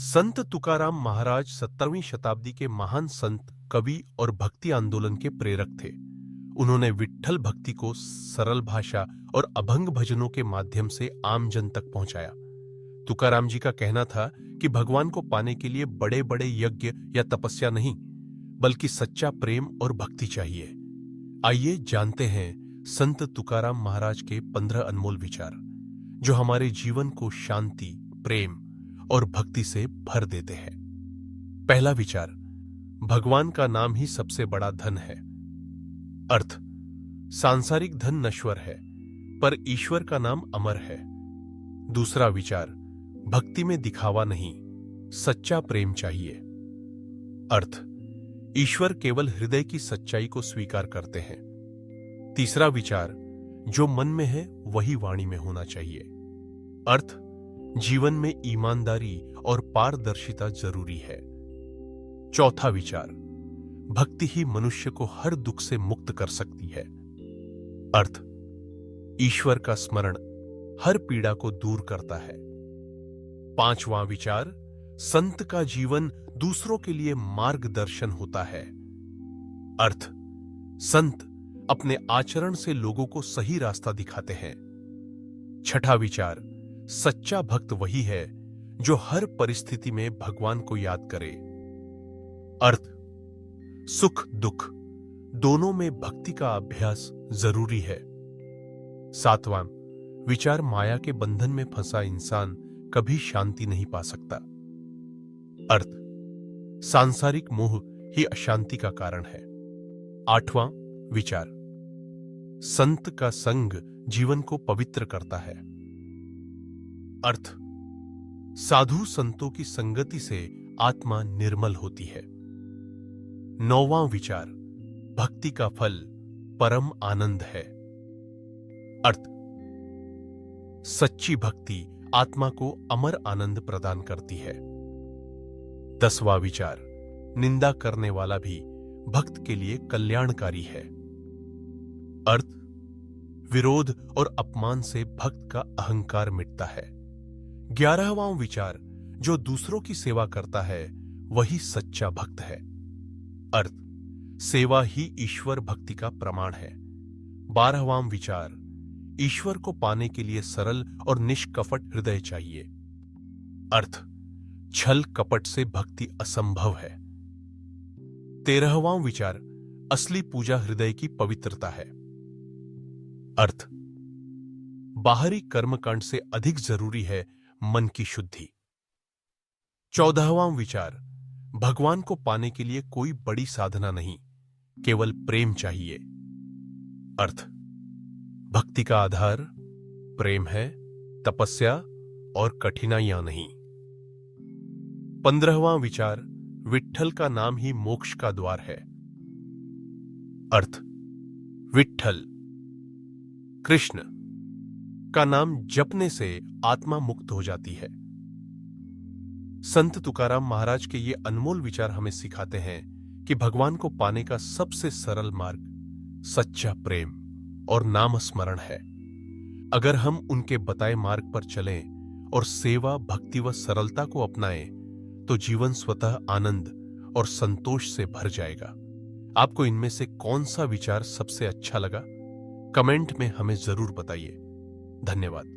संत तुकाराम महाराज 17वीं शताब्दी के महान संत, कवि और भक्ति आंदोलन के प्रेरक थे। उन्होंने विट्ठल भक्ति को सरल भाषा और अभंग भजनों के माध्यम से आम जन तक पहुंचाया। तुकाराम जी का कहना था कि भगवान को पाने के लिए बड़े बड़े यज्ञ या तपस्या नहीं, बल्कि सच्चा प्रेम और भक्ति चाहिए। आइए जानते हैं संत तुकाराम महाराज के 15 अनमोल विचार, जो हमारे जीवन को शांति, प्रेम और भक्ति से भर देते हैं। पहला विचार, भगवान का नाम ही सबसे बड़ा धन है। अर्थ, सांसारिक धन नश्वर है, पर ईश्वर का नाम अमर है। दूसरा विचार, भक्ति में दिखावा नहीं, सच्चा प्रेम चाहिए। अर्थ, ईश्वर केवल हृदय की सच्चाई को स्वीकार करते हैं। तीसरा विचार, जो मन में है वही वाणी में होना चाहिए। अर्थ, जीवन में ईमानदारी और पारदर्शिता जरूरी है। चौथा विचार, भक्ति ही मनुष्य को हर दुख से मुक्त कर सकती है। अर्थ, ईश्वर का स्मरण हर पीड़ा को दूर करता है। पांचवां विचार, संत का जीवन दूसरों के लिए मार्गदर्शन होता है। अर्थ, संत अपने आचरण से लोगों को सही रास्ता दिखाते हैं। छठा विचार, सच्चा भक्त वही है जो हर परिस्थिति में भगवान को याद करे। अर्थ, सुख दुख दोनों में भक्ति का अभ्यास जरूरी है। सातवां विचार, माया के बंधन में फंसा इंसान कभी शांति नहीं पा सकता। अर्थ, सांसारिक मोह ही अशांति का कारण है। आठवां विचार, संत का संग जीवन को पवित्र करता है। अर्थ, साधु संतों की संगति से आत्मा निर्मल होती है। नौवां विचार, भक्ति का फल परम आनंद है। अर्थ, सच्ची भक्ति आत्मा को अमर आनंद प्रदान करती है। 10वां विचार, निंदा करने वाला भी भक्त के लिए कल्याणकारी है। अर्थ, विरोध और अपमान से भक्त का अहंकार मिटता है। 11वां विचार, जो दूसरों की सेवा करता है वही सच्चा भक्त है। अर्थ, सेवा ही ईश्वर भक्ति का प्रमाण है। 12वां विचार, ईश्वर को पाने के लिए सरल और निष्कपट हृदय चाहिए। अर्थ, छल कपट से भक्ति असंभव है। 13वां विचार, असली पूजा हृदय की पवित्रता है। अर्थ, बाहरी कर्मकांड से अधिक जरूरी है मन की शुद्धि। 14वां विचार, भगवान को पाने के लिए कोई बड़ी साधना नहीं, केवल प्रेम चाहिए। अर्थ, भक्ति का आधार प्रेम है, तपस्या और कठिनाइयां नहीं। 15वां विचार, विट्ठल का नाम ही मोक्ष का द्वार है। अर्थ, विट्ठल कृष्ण का नाम जपने से आत्मा मुक्त हो जाती है। संत तुकाराम महाराज के ये अनमोल विचार हमें सिखाते हैं कि भगवान को पाने का सबसे सरल मार्ग सच्चा प्रेम और नाम स्मरण है। अगर हम उनके बताए मार्ग पर चलें और सेवा, भक्ति व सरलता को अपनाएं, तो जीवन स्वतः आनंद और संतोष से भर जाएगा। आपको इनमें से कौन सा विचार सबसे अच्छा लगा? कमेंट में हमें जरूर बताइए। धन्यवाद।